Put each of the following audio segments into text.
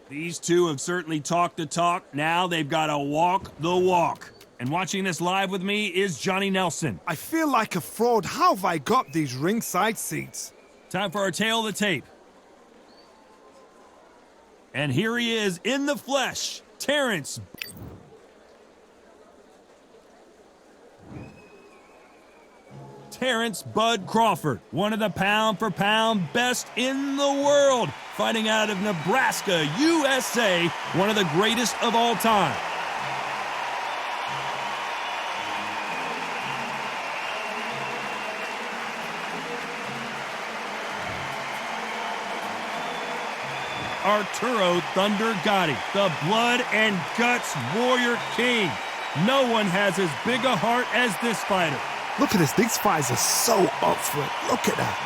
These two have certainly talked the talk. Now they've got to walk the walk. And watching this live with me is Johnny Nelson. I feel like a fraud. How have I got these ringside seats? Time for our tail of the tape. And here he is in the flesh, Terence. Terence Bud Crawford, one of the pound-for-pound best in the world, fighting out of Nebraska, USA, one of the greatest of all time. Arturo Thunder Gatti, the blood and guts warrior king. No one has as big a heart as this fighter. Look at this. These fighters are so up for it. Look at that.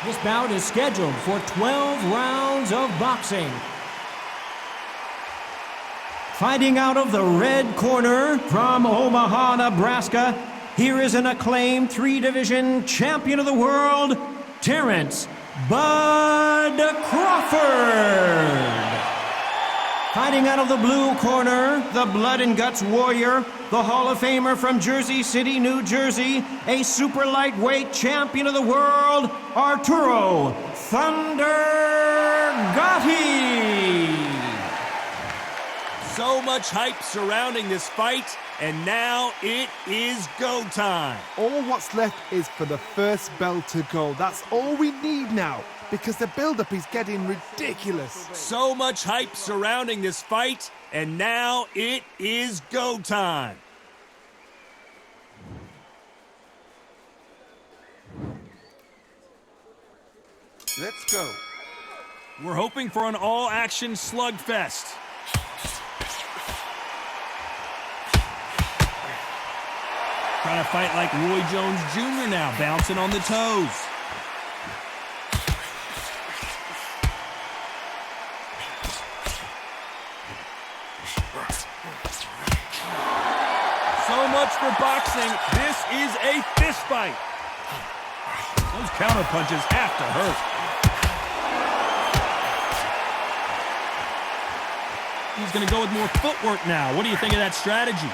This bout is scheduled for 12 rounds of boxing. Fighting out of the red corner from Omaha, Nebraska, here is an acclaimed three-division champion of the world, Terence Bud Crawford. Fighting out of the blue corner, the blood and guts warrior, the Hall of Famer from Jersey City, New Jersey, a super lightweight champion of the world, Arturo Thunder Gatti. So much hype surrounding this fight, and now it is go time. All what's left is for the first bell to go. That's all we need now, because the build-up is getting ridiculous. So much hype surrounding this fight, and now it is go time. Let's go. We're hoping for an all-action slugfest. Trying to fight like Roy Jones Jr. now, bouncing on the toes. So much for boxing. This is a fist fight. Those counter punches have to hurt. He's going to go with more footwork now. What do you think of that strategy?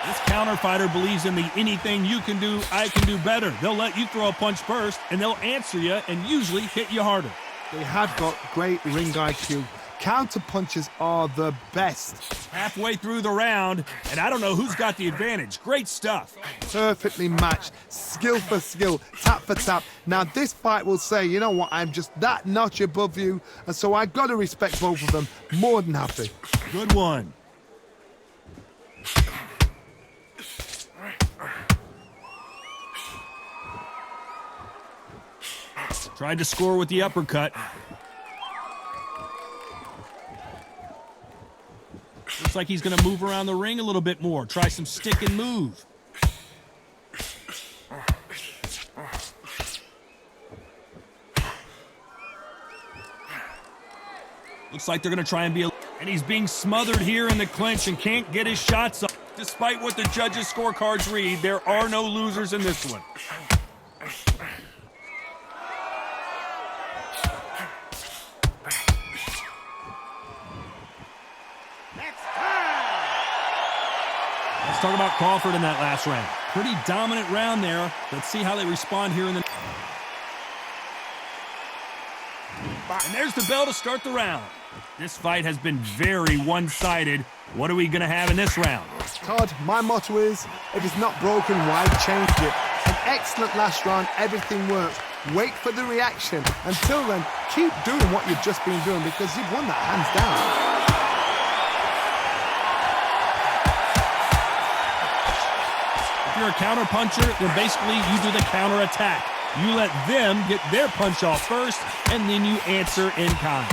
This counter fighter believes in the anything you can do, I can do better. They'll let you throw a punch first, and they'll answer you and usually hit you harder. They have got great ring IQ. Counter punches are the best. Halfway through the round, and I don't know who's got the advantage. Great stuff. Perfectly matched. Skill for skill, tap for tap. Now this fight will say, you know what, I'm just that notch above you, and so I've got to respect both of them. More than happy. Good one. Tried to score with the uppercut. Looks like he's going to move around the ring a little bit more. Try some stick and move. Looks like they're going to try and be... And he's being smothered here in the clinch and can't get his shots up. Despite what the judges' scorecards read, there are no losers in this one. Let's talk about Crawford in that last round. Pretty dominant round there. Let's see how they respond here in the... And there's the bell to start the round. This fight has been very one-sided. What are we going to have in this round? Todd, my motto is, if it's not broken, why change it? An excellent last round, everything works. Wait for the reaction. Until then, keep doing what you've just been doing, because you've won that hands down. If you're a counter puncher, then basically you do the counter attack. You let them get their punch off first, and then you answer in kind.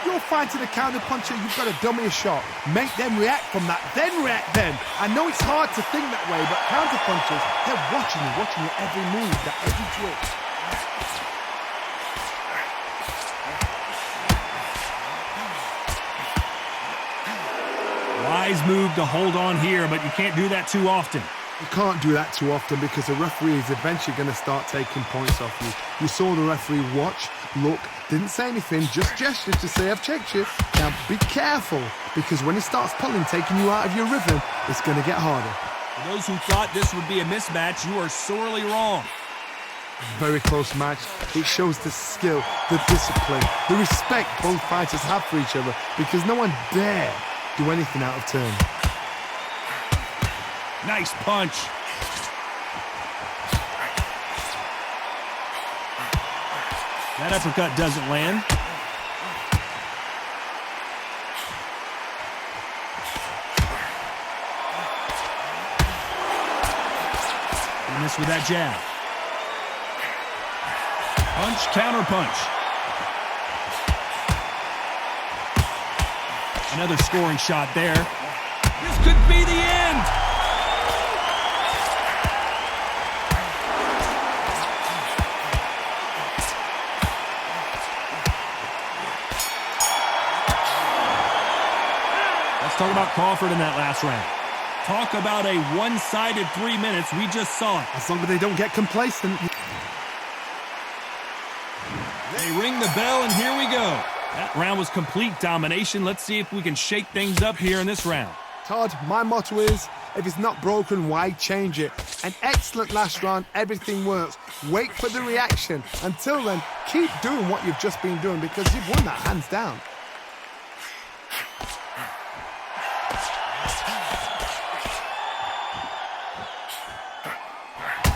You're fighting a counter puncher, you've got to dummy a shot. Make them react from that, then react then. I know it's hard to think that way, but counter punchers, they're watching your every move, that every twitch. Wise move to hold on here, but you can't do that too often. You can't do that too often because the referee is eventually going to start taking points off you. You saw the referee watch, look, didn't say anything, just gestured to say, I've checked you. Now be careful, because when he starts pulling, taking you out of your rhythm, it's going to get harder. For those who thought this would be a mismatch, you are sorely wrong. Very close match. It shows the skill, the discipline, the respect both fighters have for each other, because no one dare do anything out of turn. Nice punch. That uppercut doesn't land. He missed with that jab. Punch, counter punch. Another scoring shot there. This could be the end. Let's talk about Crawford in that last round. Talk about a one-sided 3 minutes. We just saw it. As long as they don't get complacent. They ring the bell, and here we go. That round was complete domination. Let's see if we can shake things up here in this round. Todd, my motto is, if it's not broken, why change it? An excellent last round, everything works. Wait for the reaction. Until then, keep doing what you've just been doing because you've won that hands down.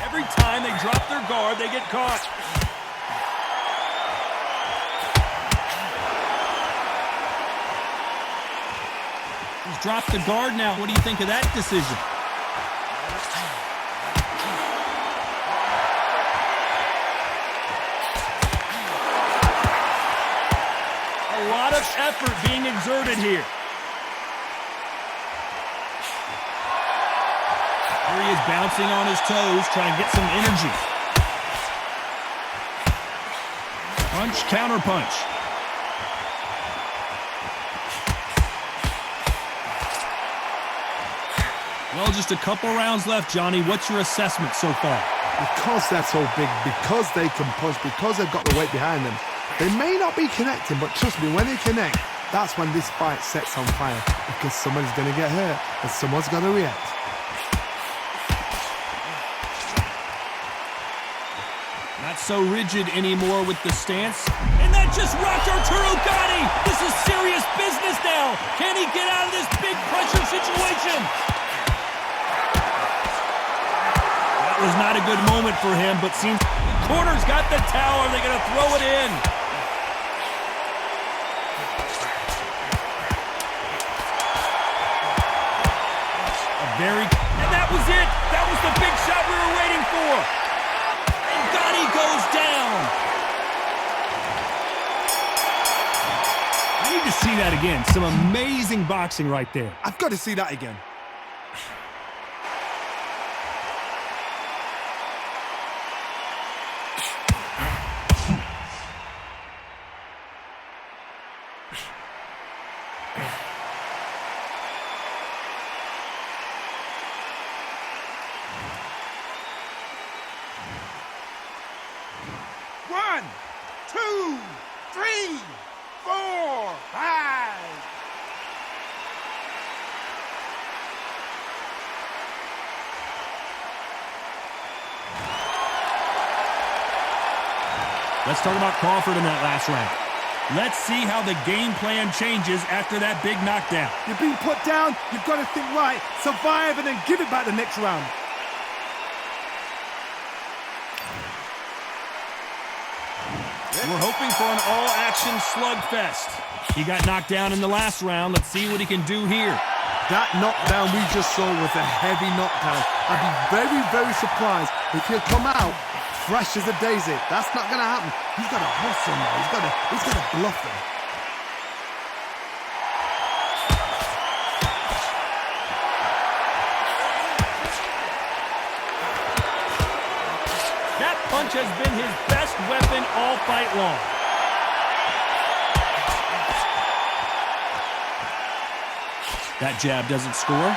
Every time they drop their guard, they get caught. He's dropped the guard now. What do you think of that decision? A lot of effort being exerted here. Here he is bouncing on his toes, trying to get some energy. Punch, counter punch. Well, just a couple rounds left, Johnny. What's your assessment so far? Because they're so big, because they can punch, because they've got the weight behind them, they may not be connecting, but trust me, when they connect, that's when this fight sets on fire, because somebody's going to get hurt and someone's got to react. Not so rigid anymore with the stance. And that just rocked Arturo Gatti. This is serious business now. Can he get out of this big pressure situation? That was not a good moment for him, but seems the corner's got the towel. Are they going to throw it in? And that was it. That was the big shot we were waiting for. And Gatti goes down. I need to see that again. Some amazing boxing right there. I've got to see that again. One, two, three, four, five. Let's talk about Crawford in that last round. Let's see how the game plan changes after that big knockdown. You've been put down, you've got to think right, survive and then give it back the next round. We're hoping for an all-action slugfest. He got knocked down in the last round. Let's see what he can do here. That knockdown we just saw was a heavy knockdown. I'd be very, very surprised if he'll come out fresh as a daisy. That's not going to happen. He's got to hustle now. He's got to bluff him. punch has been his best weapon all fight long. That jab doesn't score.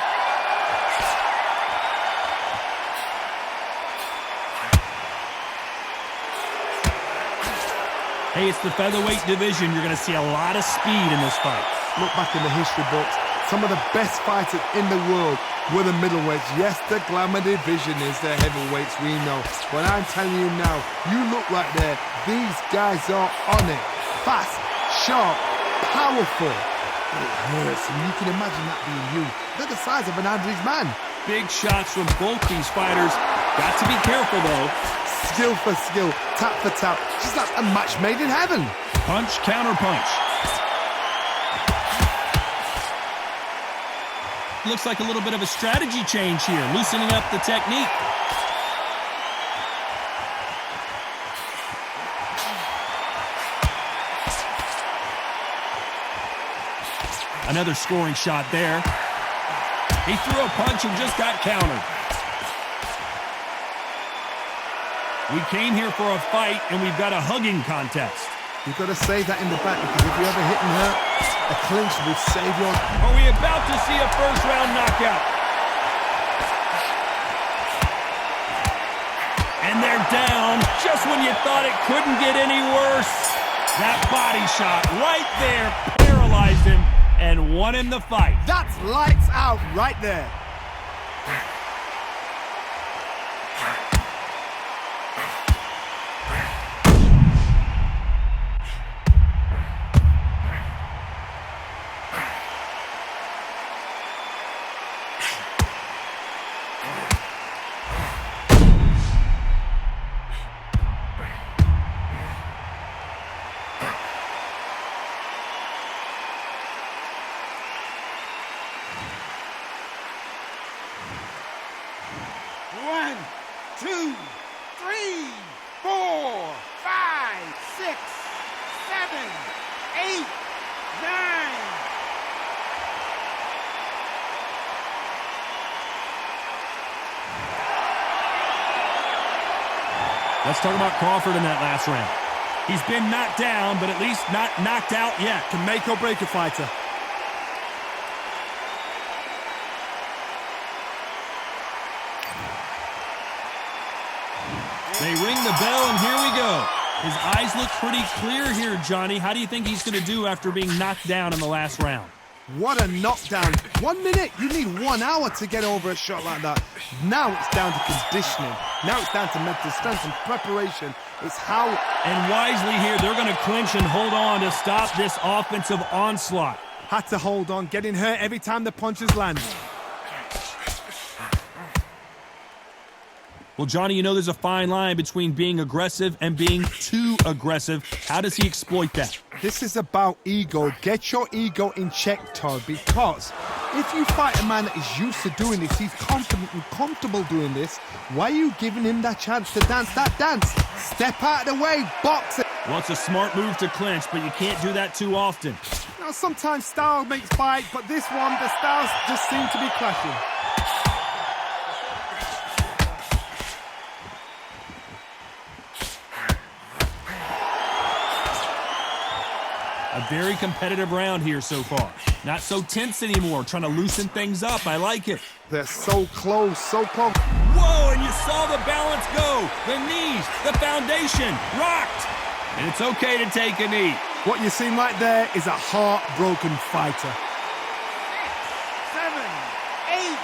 Hey, it's the featherweight division. You're going to see a lot of speed in this fight. Look back in the history books. Some of the best fighters in the world were the middleweights. Yes, the glamour division is the heavyweights, we know. But I'm telling you now, you look right there. These guys are on it. Fast, sharp, powerful. It hurts, and you can imagine that being you. They're the size of an average man. Big shots from both these fighters. Got to be careful, though. Skill for skill, tap for tap. Just like a match made in heaven. Punch, counter punch. Looks like a little bit of a strategy change here, loosening up the technique. Another scoring shot there. He threw a punch and just got countered. We came here for a fight, and we've got a hugging contest. You've got to save that in the back, because if you're ever hitting her, a clinch will save your... Are we about to see a first-round knockout? And they're down just when you thought it couldn't get any worse. That body shot right there paralyzed him and won him the fight. That's lights out right there. One, two, three, 4, 5, 6, 7, 8, 9. Let's talk about Crawford in that last round. He's been knocked down, but at least not knocked out yet. Can make or break a fighter. They ring the bell, and here we go. His eyes look pretty clear here, Johnny. How do you think he's going to do after being knocked down in the last round? What a knockdown. 1 minute. You need 1 hour to get over a shot like that. Now it's down to conditioning. Now it's down to mental strength and preparation. It's how... And wisely here, they're going to clinch and hold on to stop this offensive onslaught. Had to hold on, getting hurt every time the punches land. Well, Johnny, you know there's a fine line between being aggressive and being too aggressive. How does he exploit that? This is about ego. Get your ego in check, Todd, because if you fight a man that is used to doing this, he's confident and comfortable doing this, why are you giving him that chance to dance that dance? Step out of the way, box it. Well, it's a smart move to clinch, but you can't do that too often. Now, sometimes style makes fight, but this one, the styles just seem to be clashing. A very competitive round here so far. Not so tense anymore, trying to loosen things up. I like it. They're so close, so close. Whoa, and you saw the balance go. The knees, the foundation, rocked. And it's okay to take a knee. What you're seeing right there is a heartbroken fighter. 7, 8.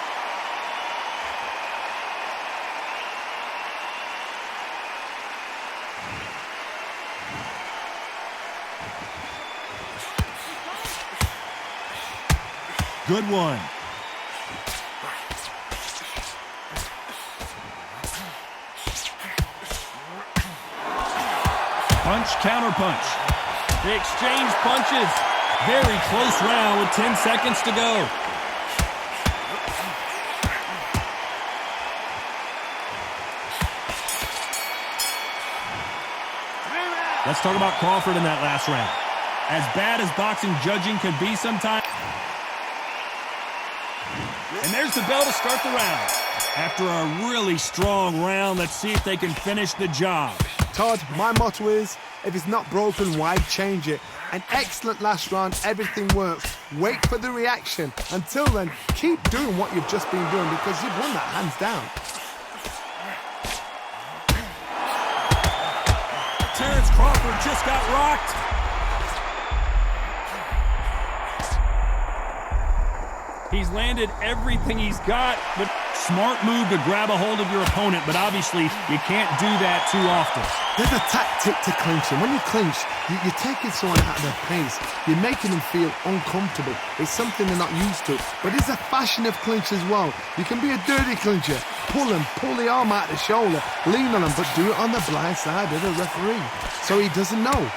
Good one. Punch, counter punch. They exchange punches. Very close round with 10 seconds to go. Let's talk about Crawford in that last round. As bad as boxing judging can be sometimes. And there's the bell to start the round. After a really strong round, let's see if they can finish the job. Todd, my motto is, if it's not broken, why change it? An excellent last round, everything works. Wait for the reaction. Until then, keep doing what you've just been doing because you've won that hands down. Terence Crawford just got rocked. He's landed everything he's got, but smart move to grab a hold of your opponent, but obviously you can't do that too often. There's a tactic to clinching. When you clinch, you're taking someone out of their pace. You're making them feel uncomfortable. It's something they're not used to. But there's a fashion of clinch as well. You can be a dirty clincher. Pull them, pull the arm out the shoulder, lean on them, but do it on the blind side of the referee, so he doesn't know.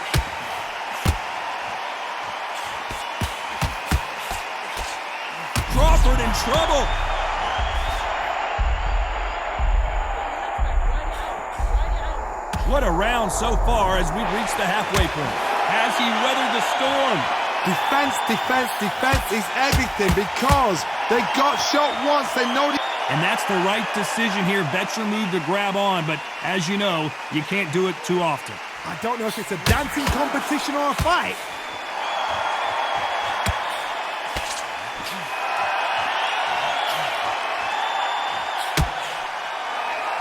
Crawford in trouble. What a round so far as we've reached the halfway point. Has he weathered the storm? Defense, defense, defense is everything because they got shot once. They know the... And that's the right decision here. Veteran move to grab on, but as you know, you can't do it too often. I don't know if it's a dancing competition or a fight.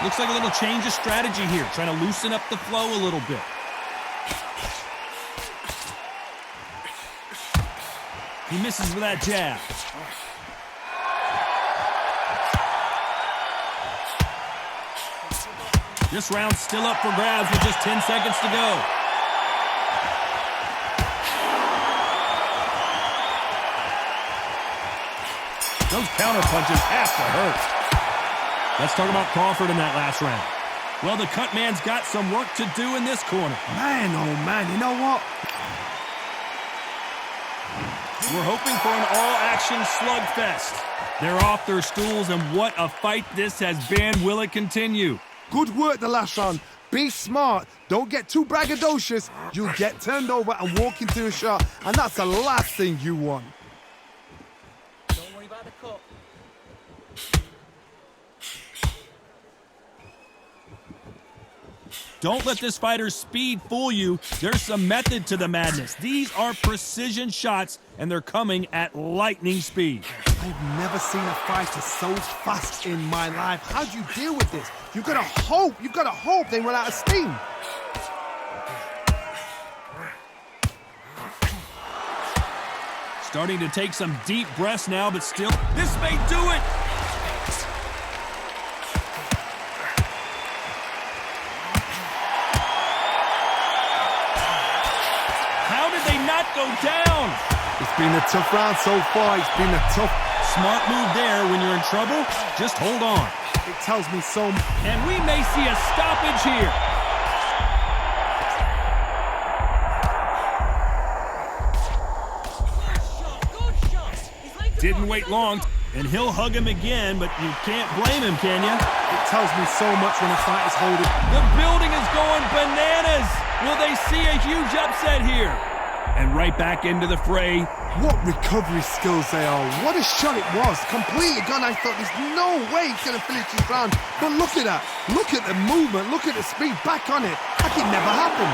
Looks like a little change of strategy here, trying to loosen up the flow a little bit. He misses with that jab. This round's still up for grabs with just 10 seconds to go. Those counter punches have to hurt. Let's talk about Crawford in that last round. Well, the cut man's got some work to do in this corner. Man, oh man, you know what? We're hoping for an all-action slugfest. They're off their stools, and what a fight this has been. Will it continue? Good work the last round. Be smart. Don't get too braggadocious. You'll get turned over and walk into a shot, and that's the last thing you want. Don't worry about the cup. Don't let this fighter's speed fool you. There's some method to the madness. These are precision shots, and they're coming at lightning speed. I've never seen a fighter so fast in my life. How do you deal with this? You've got to hope they run out of steam. Starting to take some deep breaths now, but still, this may do it. How did they not go down? It's been a tough round so far. It's been a tough... Smart move there. When you're in trouble, just hold on. It tells me so much. And we may see a stoppage here. Didn't wait long, and he'll hug him again, but you can't blame him, can you? It tells me so much when a fight is holding. The building is going bananas. Will they see a huge upset here? And right back into the fray. What recovery skills they are. What a shot it was. Completely gone. I thought there's no way he's going to finish this round. But look at that. Look at the movement. Look at the speed. Back on it. Like it never happened.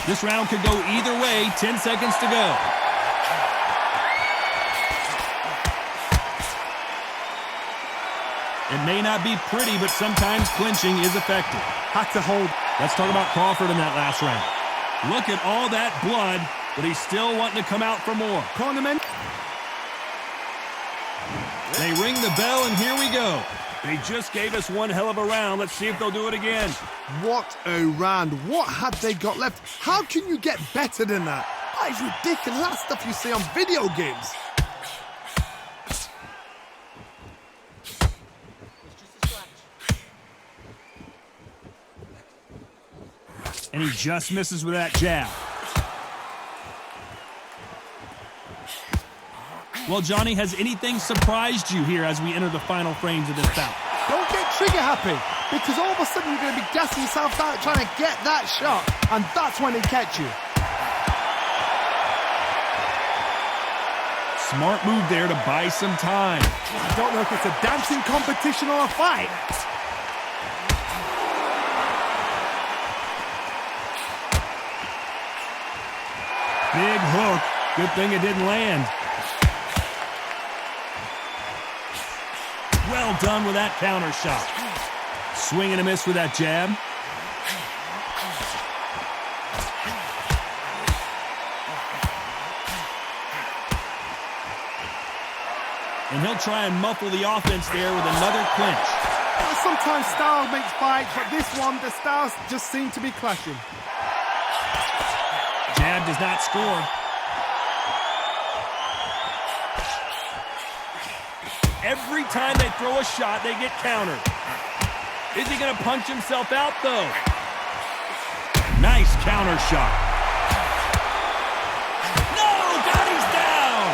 This round could go either way. 10 seconds to go. It may not be pretty, but sometimes clinching is effective. Had to hold. Let's talk about Crawford in that last round. Look at all that blood, but he's still wanting to come out for more. Cornerman. They ring the bell, and here we go. They just gave us one hell of a round. Let's see if they'll do it again. What a round. What had they got left? How can you get better than that? That is ridiculous. That's stuff you see on video games. And he just misses with that jab. Well, Johnny, has anything surprised you here as we enter the final frames of this bout? Don't get trigger happy, because all of a sudden you're going to be gassing yourself out trying to get that shot, and that's when they catch you. Smart move there to buy some time. I don't know if it's a dancing competition or a fight. Big hook. Good thing it didn't land. Well done with that counter shot. Swing and a miss with that jab. And he'll try and muffle the offense there with another clinch. Sometimes style makes fights, but this one, the styles just seem to be clashing. Jab does not score. Every time they throw a shot, they get countered. Is he going to punch himself out, though? Nice counter shot. No! Gotti's down!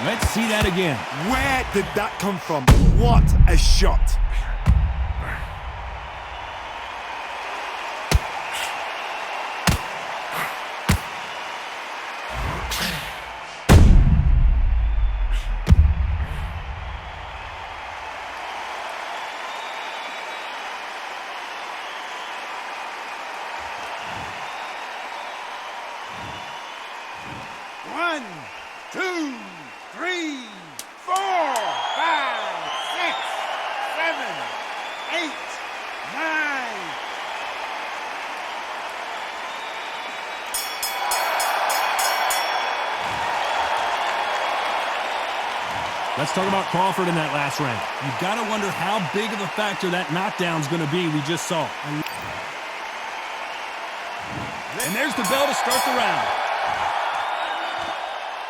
Let's see that again. Where did that come from? What a shot. One, two, three, 4, 5, 6, 7, 8, 9. Let's talk about Crawford in that last round. You've got to wonder how big of a factor that knockdown's going to be we just saw. And there's the bell to start the round.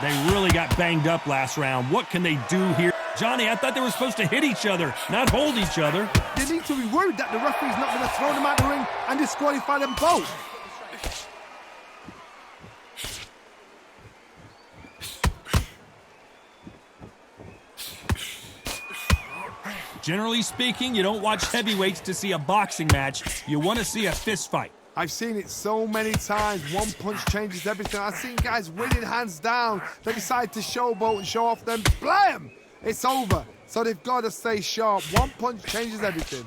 They really got banged up last round. What can they do here? Johnny, I thought they were supposed to hit each other, not hold each other. They need to be worried that the referee's not going to throw them out the ring and disqualify them both. Generally speaking, you don't watch heavyweights to see a boxing match. You want to see a fist fight. I've seen it so many times. One punch changes everything. I've seen guys winning hands down. They decide to showboat and show off them. Blam! It's over. So they've got to stay sharp. One punch changes everything.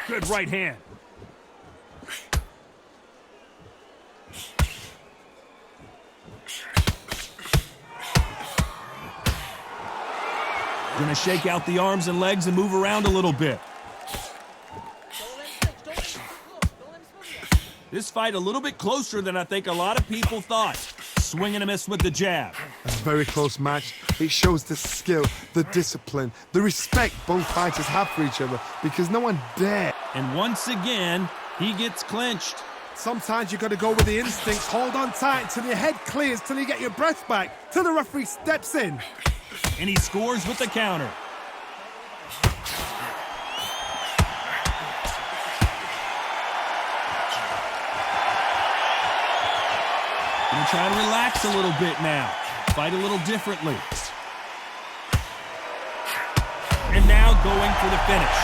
Good right hand. Gonna shake out the arms and legs and move around a little bit. This fight a little bit closer than I think a lot of people thought. Swing and a miss with the jab. A very close match. It shows the skill, the discipline, the respect both fighters have for each other because no one dare. And once again, he gets clinched. Sometimes you got to go with the instincts. Hold on tight till your head clears, till you get your breath back, till the referee steps in. And he scores with the counter. Gonna try and relax a little bit now. Fight a little differently. And now going for the finish.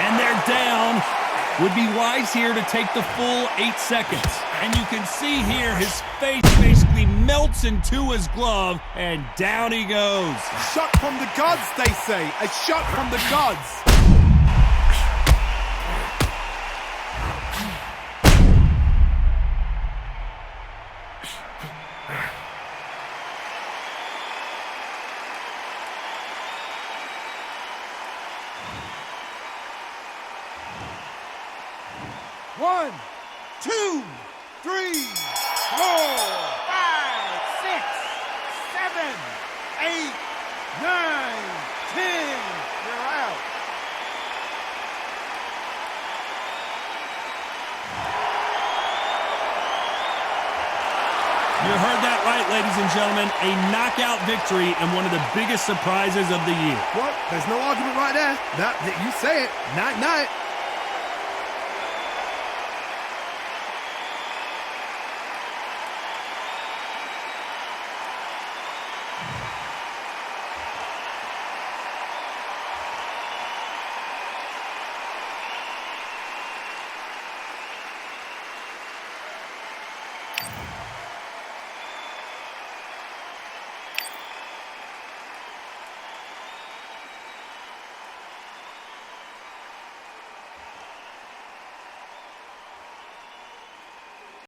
And they're down. Would be wise here to take the full 8 seconds. And you can see here his face basically melts into his glove, and down he goes. Shot from the gods, they say. A shot from the gods. One, 2, 3, 4, 5, 6, 7, 8, 9, 10. You're out. You heard that right, ladies and gentlemen. A knockout victory and one of the biggest surprises of the year. Well, there's no argument right there. That you say it. Night, night.